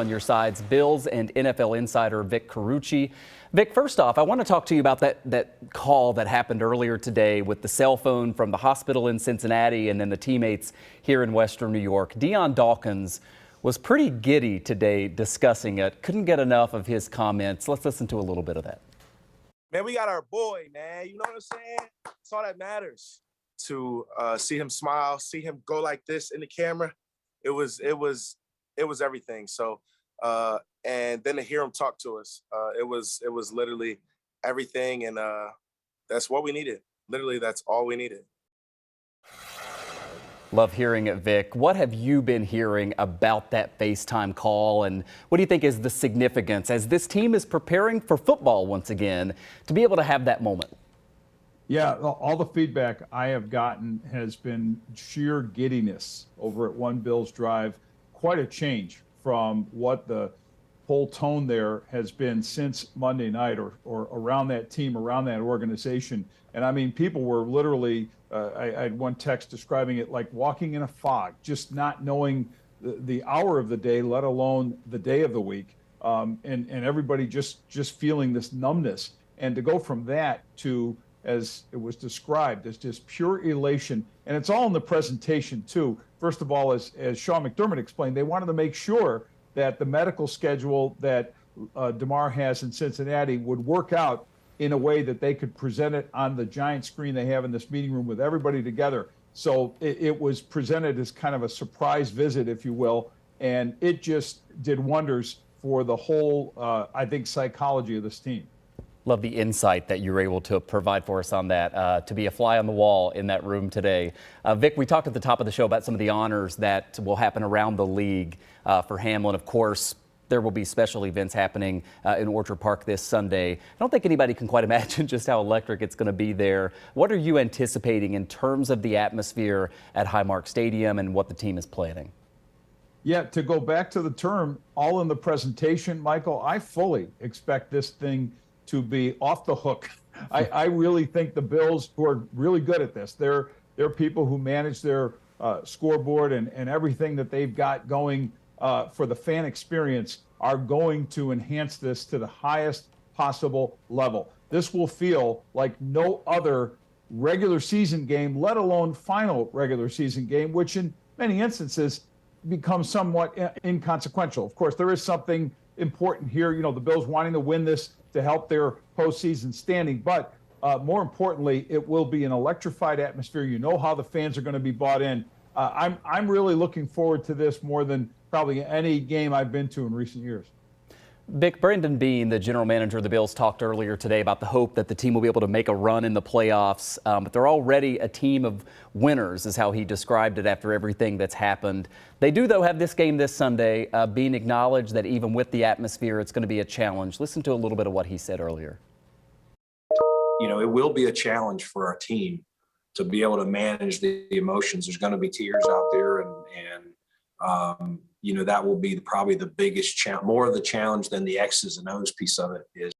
On your sides, Bills and NFL insider Vic Carucci. Vic, first off, I want to talk to you about that call that happened earlier today with the cell phone from the hospital in Cincinnati and then the teammates here in Western New York. Dion Dawkins was pretty giddy today discussing it. Couldn't get enough of his comments. Let's listen to a little bit of that. Man, we got our boy, man. You know what I'm saying? That's all that matters. To see him smile, see him go like this in the camera, it was everything. So, and then to hear him talk to us, it was literally everything, and that's what we needed. Literally, that's all we needed. Love hearing it, Vic. What have you been hearing about that FaceTime call, and what do you think is the significance as this team is preparing for football once again to be able to have that moment? Yeah, all the feedback I have gotten has been sheer giddiness over at One Bills Drive. Quite a change from what the whole tone there has been since Monday night or around that team, around that organization. And I mean, people were literally, I had one text describing it like walking in a fog, just not knowing the hour of the day, let alone the day of the week. And everybody just feeling this numbness. And to go from that to, as it was described, as just pure elation. And it's all in the presentation, too. First of all, as Sean McDermott explained, they wanted to make sure that the medical schedule that Damar has in Cincinnati would work out in a way that they could present it on the giant screen they have in this meeting room with everybody together. So it was presented as kind of a surprise visit, if you will, and it just did wonders for the whole, I think, psychology of this team. Love the insight that you were able to provide for us on that, to be a fly on the wall in that room today. Vic, we talked at the top of the show about some of the honors that will happen around the league for Hamlin. Of course, there will be special events happening in Orchard Park this Sunday. I don't think anybody can quite imagine just how electric it's going to be there. What are you anticipating in terms of the atmosphere at Highmark Stadium and what the team is planning? Yeah, to go back to the term, all in the presentation, Michael, I fully expect this thing to be off the hook. I really think the Bills, who are really good at this, they're people who manage their scoreboard and everything that they've got going for the fan experience, are going to enhance this to the highest possible level. This will feel like no other regular season game, let alone final regular season game, which in many instances becomes somewhat inconsequential. Of course, there is something important here. You know, the Bills wanting to win this to help their postseason standing. But more importantly, it will be an electrified atmosphere. You know how the fans are going to be bought in. I'm really looking forward to this more than probably any game I've been to in recent years. Vic, Brandon Beane, the general manager of the Bills, talked earlier today about the hope that the team will be able to make a run in the playoffs. But they're already a team of winners, is how he described it after everything that's happened. They do, though, have this game this Sunday. Beane acknowledged that even with the atmosphere, it's going to be a challenge. Listen to a little bit of what he said earlier. You know, it will be a challenge for our team to be able to manage the emotions. There's going to be tears out there, and you know, that will be probably the biggest challenge, more of the challenge than the X's and O's piece of it is.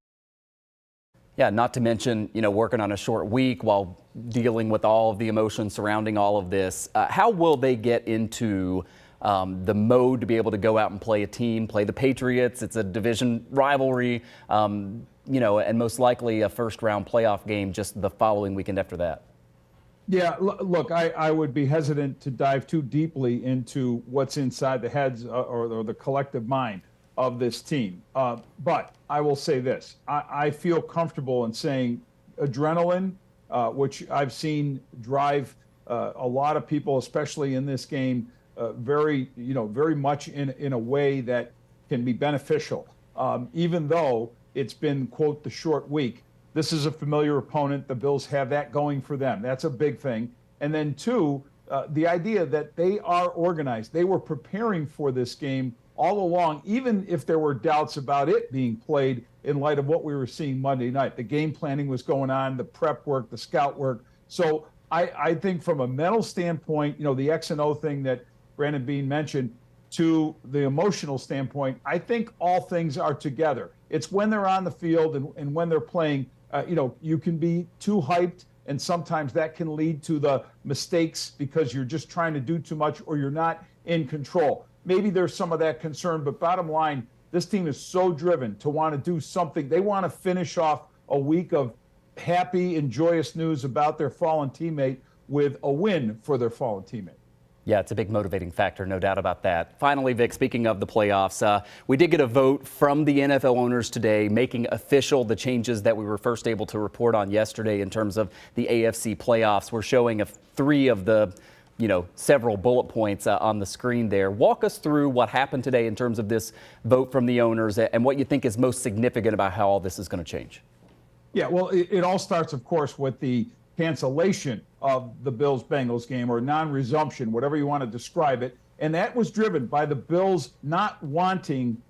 Yeah, not to mention, you know, working on a short week while dealing with all of the emotions surrounding all of this. How will they get into the mode to be able to go out and play a team, play the Patriots? It's a division rivalry, you know, and most likely a first-round playoff game just the following weekend after that. Yeah, look, I would be hesitant to dive too deeply into what's inside the heads or the collective mind of this team. But I will say this. I feel comfortable in saying adrenaline, which I've seen drive a lot of people, especially in this game, very much in a way that can be beneficial. Even though it's been, quote, the short week. This is a familiar opponent. The Bills have that going for them. That's a big thing. And then two, the idea that they are organized. They were preparing for this game all along, even if there were doubts about it being played in light of what we were seeing Monday night. The game planning was going on, the prep work, the scout work. So I think from a mental standpoint, you know, the X and O thing that Brandon Beane mentioned, to the emotional standpoint, I think all things are together. It's when they're on the field and when they're playing, you know, you can be too hyped, and sometimes that can lead to the mistakes because you're just trying to do too much or you're not in control. maybe there's some of that concern, but bottom line, this team is so driven to want to do something. They want to finish off a week of happy and joyous news about their fallen teammate with a win for their fallen teammate. Yeah, it's a big motivating factor, no doubt about that. Finally, Vic, speaking of the playoffs, we did get a vote from the NFL owners today making official the changes that we were first able to report on yesterday in terms of the AFC playoffs. We're showing 3 of the several bullet points on the screen there. Walk us through what happened today in terms of this vote from the owners and what you think is most significant about how all this is going to change. Yeah, well, it all starts, of course, with the cancellation of the Bills-Bengals game, or non-resumption, whatever you want to describe it. And that was driven by the Bills not wanting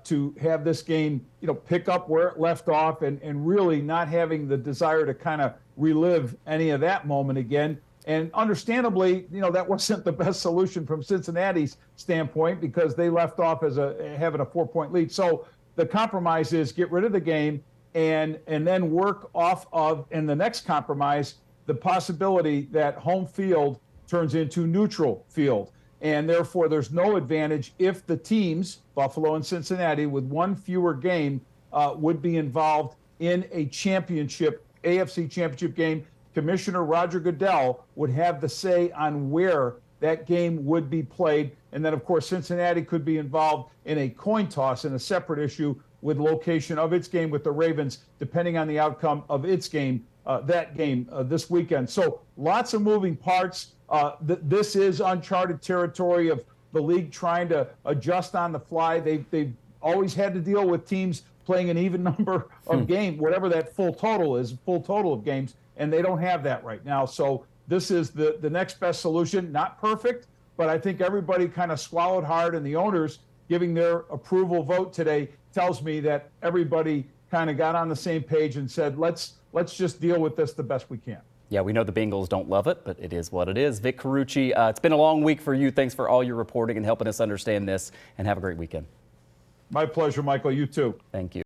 to have this game, pick up where it left off, and really not having the desire to kind of relive any of that moment again. And understandably, that wasn't the best solution from Cincinnati's standpoint, because they left off as having a 4-point lead. So the compromise is get rid of the game and then work off of, in the next compromise, the possibility that home field turns into neutral field. And therefore, there's no advantage if the teams, Buffalo and Cincinnati, with one fewer game, would be involved in a championship, AFC championship game. Commissioner Roger Goodell would have the say on where that game would be played. And then, of course, Cincinnati could be involved in a coin toss in a separate issue with location of its game with the Ravens, depending on the outcome of its game, this weekend. So lots of moving parts. This is uncharted territory of the league trying to adjust on the fly. They've always had to deal with teams playing an even number of games, whatever that full total of games, and they don't have that right now. So this is the next best solution. Not perfect, but I think everybody kind of swallowed hard, and the owners giving their approval vote today tells me that everybody kind of got on the same page and said, let's just deal with this the best we can. Yeah, we know the Bengals don't love it, but it is what it is. Vic Carucci, it's been a long week for you. Thanks for all your reporting and helping us understand this, and have a great weekend. My pleasure, Michael. You too. Thank you.